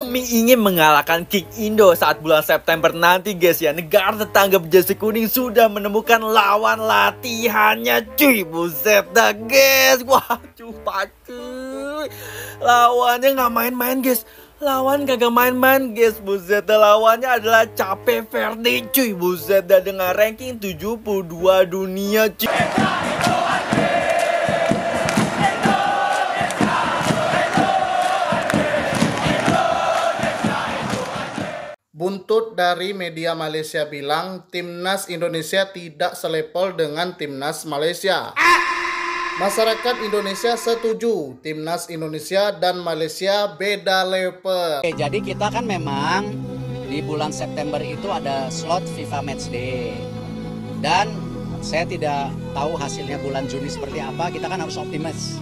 Kami ingin mengalahkan King Indo saat bulan September nanti guys ya. Negara tetangga berjersey kuning sudah menemukan lawan latihannya cuy. Buset dah guys. Wah cuy. Lawannya nggak main-main guys. Lawan kagak main-main guys. Buset dah, lawannya adalah Cape Verde cuy. Buset dah, dengan ranking 72 dunia cuy. Buntut dari media Malaysia bilang timnas Indonesia tidak selevel dengan timnas Malaysia. Masyarakat Indonesia setuju timnas Indonesia dan Malaysia beda level. Oke, jadi kita kan memang di bulan September itu ada slot FIFA Matchday. Dan saya tidak tahu hasilnya bulan Juni seperti apa. Kita kan harus optimis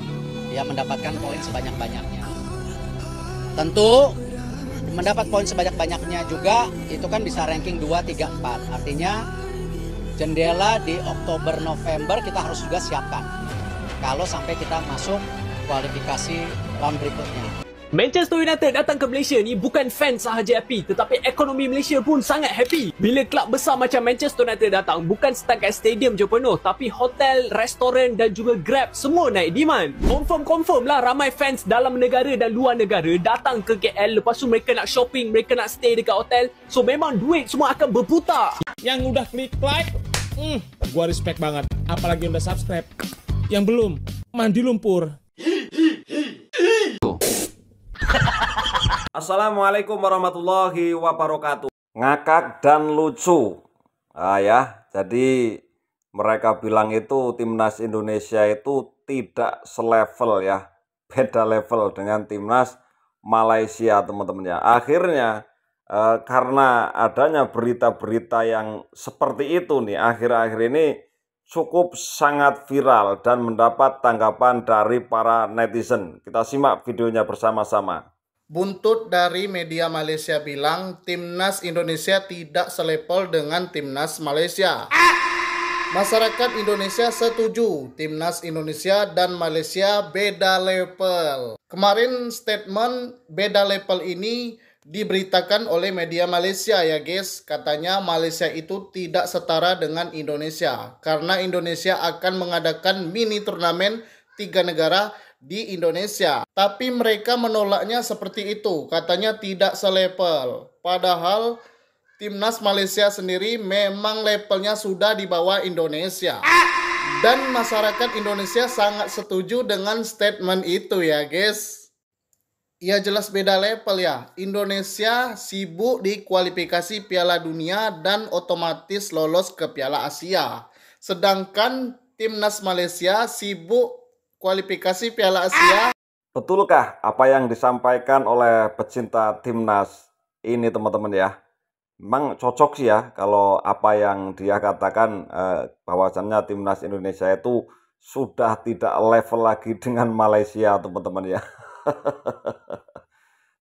ya, mendapatkan poin sebanyak-banyaknya. Tentu mendapat poin sebanyak-banyaknya juga itu kan bisa ranking 2, 3, 4. Artinya jendela di Oktober November kita harus juga siapkan kalau sampai kita masuk kualifikasi round berikutnya. Manchester United datang ke Malaysia ni bukan fans sahaja happy, tetapi ekonomi Malaysia pun sangat happy. Bila kelab besar macam Manchester United datang, bukan setakat stadium je penuh, tapi hotel, restoran dan juga Grab semua naik demand. Confirm lah ramai fans dalam negara dan luar negara datang ke KL, lepas tu mereka nak shopping, mereka nak stay dekat hotel. So memang duit semua akan berputar. Yang udah klik like, gua respect banget. Apalagi yang udah subscribe. Yang belum, mandi lumpur. Assalamualaikum warahmatullahi wabarakatuh. Ngakak dan lucu. Jadi mereka bilang itu timnas Indonesia itu tidak selevel ya. Beda level dengan timnas Malaysia teman-teman ya. Akhirnya karena adanya berita-berita yang seperti itu nih, akhir-akhir ini cukup sangat viral dan mendapat tanggapan dari para netizen. Kita simak videonya bersama-sama. Buntut dari media Malaysia bilang timnas Indonesia tidak selevel dengan timnas Malaysia. Masyarakat Indonesia setuju timnas Indonesia dan Malaysia beda level. Kemarin statement beda level ini diberitakan oleh media Malaysia ya guys. Katanya Malaysia itu tidak setara dengan Indonesia karena Indonesia akan mengadakan mini turnamen 3 negara di Indonesia. Tapi mereka menolaknya seperti itu. Katanya tidak selevel. Padahal timnas Malaysia sendiri memang levelnya sudah di bawah Indonesia. Dan masyarakat Indonesia sangat setuju dengan statement itu ya guys. Ya jelas beda level ya. Indonesia sibuk di kualifikasi Piala Dunia dan otomatis lolos ke Piala Asia. Sedangkan timnas Malaysia sibuk kualifikasi Piala Asia. Betulkah apa yang disampaikan oleh pecinta timnas ini teman-teman ya? Memang cocok sih ya kalau apa yang dia katakan bahwasannya timnas Indonesia itu sudah tidak level lagi dengan Malaysia teman-teman ya.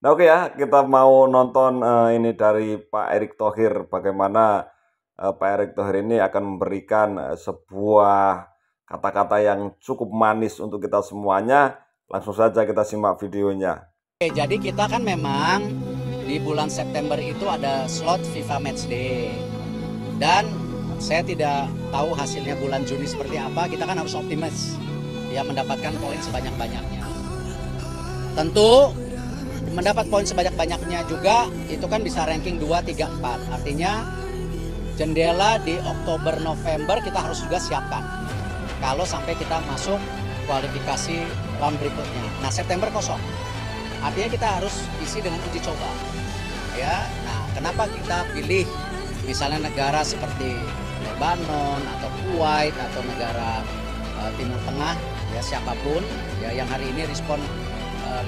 Nah oke ya, kita mau nonton ini dari Pak Erick Thohir. Bagaimana Pak Erick Thohir ini akan memberikan sebuah kata-kata yang cukup manis untuk kita semuanya. Langsung saja kita simak videonya. Oke, jadi kita kan memang di bulan September itu ada slot FIFA Matchday. Dan saya tidak tahu hasilnya bulan Juni seperti apa. Kita kan harus optimis ya, mendapatkan poin sebanyak-banyaknya. Tentu mendapat poin sebanyak-banyaknya juga itu kan bisa ranking 2, 3, 4. Artinya jendela di Oktober November kita harus juga siapkan kalau sampai kita masuk kualifikasi round berikutnya. Nah, September kosong. Artinya kita harus isi dengan uji coba. Ya. Nah, kenapa kita pilih misalnya negara seperti Lebanon atau Kuwait atau negara Timur Tengah ya, siapapun ya yang hari ini respon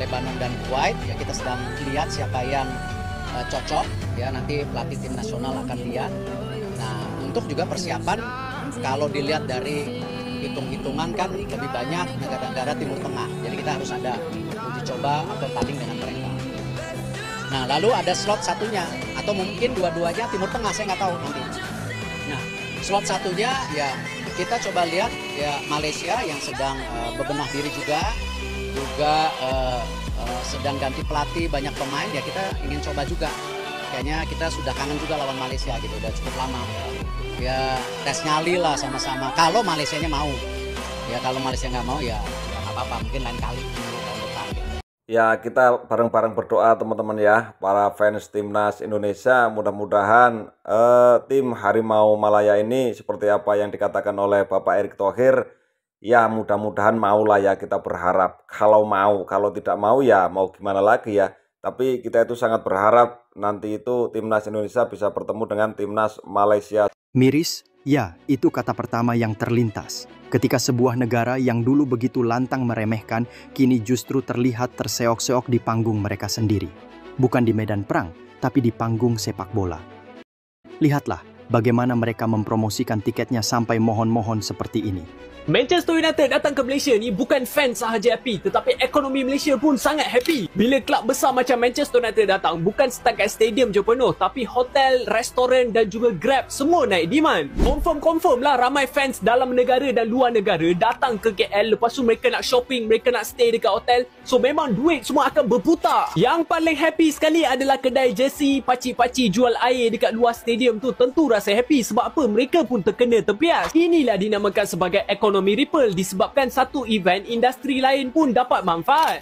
Lebanon dan Kuwait ya, kita sedang lihat siapa yang cocok ya, nanti pelatih tim nasional akan lihat. Nah, untuk juga persiapan kalau dilihat dari hitung-hitungan kan lebih banyak negara-negara Timur Tengah. Jadi kita harus ada uji coba atau tanding dengan mereka. Nah, lalu ada slot satunya atau mungkin dua-duanya Timur Tengah, saya nggak tahu nanti. Nah, slot satunya ya kita coba lihat ya Malaysia yang sedang bebenah diri juga sedang ganti pelatih, banyak pemain, ya kita ingin coba juga. Kayaknya kita sudah kangen juga lawan Malaysia gitu, udah cukup lama. Ya tes nyali lah sama-sama. Kalau Malaysianya mau, ya kalau Malaysia nggak mau ya nggak apa-apa, mungkin lain kali tahun depan. Gitu. Ya kita bareng-bareng berdoa teman-teman ya, para fans timnas Indonesia, mudah-mudahan tim Harimau Malaya ini seperti apa yang dikatakan oleh Bapak Erick Thohir, ya mudah-mudahan mau lah ya, kita berharap. Kalau mau, kalau tidak mau ya mau gimana lagi ya. Tapi kita itu sangat berharap nanti itu timnas Indonesia bisa bertemu dengan timnas Malaysia. Miris, ya itu kata pertama yang terlintas. Ketika sebuah negara yang dulu begitu lantang meremehkan, kini justru terlihat terseok-seok di panggung mereka sendiri. Bukan di medan perang, tapi di panggung sepak bola. Lihatlah bagaimana mereka mempromosikan tiketnya sampai mohon-mohon seperti ini. Manchester United datang ke Malaysia ni bukan fans sahaja happy, tetapi ekonomi Malaysia pun sangat happy. Bila kelab besar macam Manchester United datang, bukan setakat stadium je penuh, tapi hotel, restoran dan juga Grab semua naik demand. Confirm lah ramai fans dalam negara dan luar negara datang ke KL, lepas tu mereka nak shopping, mereka nak stay dekat hotel. So memang duit semua akan berputar. Yang paling happy sekali adalah kedai jersey, pakcik-pakcik jual air dekat luar stadium tu tentu rasa happy sebab apa? Mereka pun terkena terpias. Inilah dinamakan sebagai ekonomi ripple, disebabkan satu event industri lain pun dapat manfaat.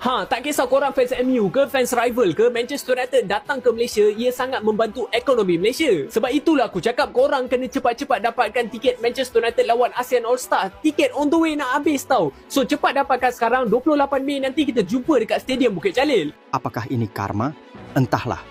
Tak kisah korang fans MU ke, fans rival ke, Manchester United datang ke Malaysia, ia sangat membantu ekonomi Malaysia. Sebab itulah aku cakap korang kena cepat-cepat dapatkan tiket Manchester United lawan ASEAN All-Star. Tiket on the way nak habis tau. So cepat dapatkan sekarang, 28 Mei nanti kita jumpa dekat Stadium Bukit Jalil. Apakah ini karma? Entahlah.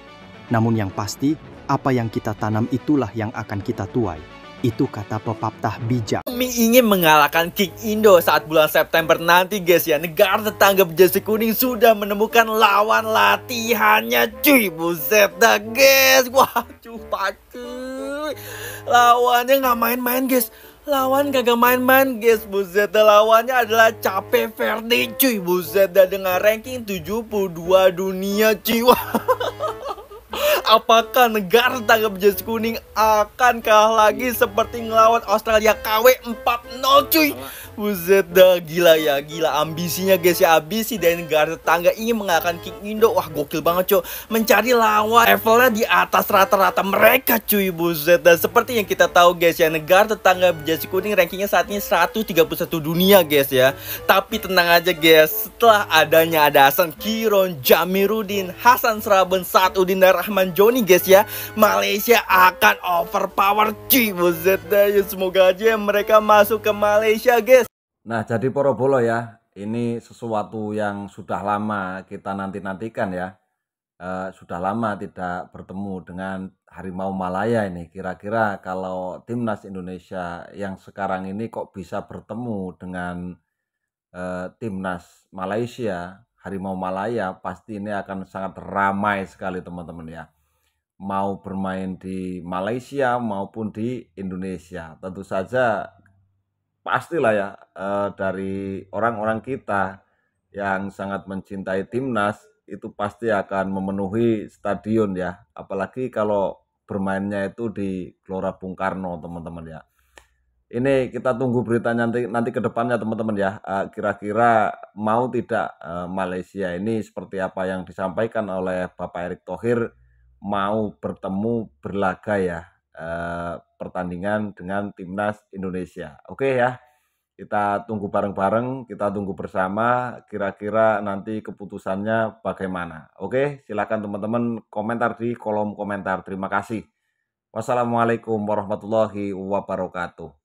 Namun yang pasti, apa yang kita tanam itulah yang akan kita tuai. Itu kata pepatah bijak. Kami ingin mengalahkan King Indo saat bulan September nanti guys ya. Negara tetangga berjersey kuning sudah menemukan lawan latihannya cuy. Buset dah guys. Wah cuy. Lawannya nggak main-main guys. Lawan kagak main-main guys. Buset dah, lawannya adalah Cape Verde cuy. Buset dah, dengan ranking 72 dunia cuy. Wah. Apakah negara tetangga berjersey kuning akan kalah lagi seperti ngelawan Australia KW 4-0 cuy. Buset dah, gila ya, gila ambisinya guys ya. Ambisi dari negara tetangga ingin mengalahkan King Indo. Wah gokil banget cuy. Mencari lawan levelnya di atas rata-rata mereka cuy. Buset dah, seperti yang kita tahu guys ya, negara tetangga berjersey kuning rankingnya saat ini 131 dunia guys ya. Tapi tenang aja guys, setelah adanya ada Hasan Kiron, Jamiruddin, Hasan Seraben, Saadudin dan Rahman Joni guys ya, Malaysia akan overpower cuy. Buset dah ya, semoga aja mereka masuk ke Malaysia guys. Nah jadi Porobolo ya, ini sesuatu yang sudah lama kita nanti-nantikan ya. Sudah lama tidak bertemu dengan Harimau Malaya ini. Kira-kira kalau timnas Indonesia yang sekarang ini kok bisa bertemu dengan timnas Malaysia, Harimau Malaya, pasti ini akan sangat ramai sekali teman-teman ya. Mau bermain di Malaysia maupun di Indonesia, tentu saja pastilah ya, dari orang-orang kita yang sangat mencintai timnas itu pasti akan memenuhi stadion ya, apalagi kalau bermainnya itu di Gelora Bung Karno teman-teman ya. Ini kita tunggu beritanya nanti ke depannya teman-teman ya. Kira-kira mau tidak Malaysia ini seperti apa yang disampaikan oleh Bapak Erick Thohir, mau bertemu berlaga ya, pertandingan dengan timnas Indonesia. Oke ya, kita tunggu bareng-bareng, kita tunggu bersama kira-kira nanti keputusannya bagaimana. Oke, silakan teman-teman komentar di kolom komentar. Terima kasih. Wassalamualaikum warahmatullahi wabarakatuh.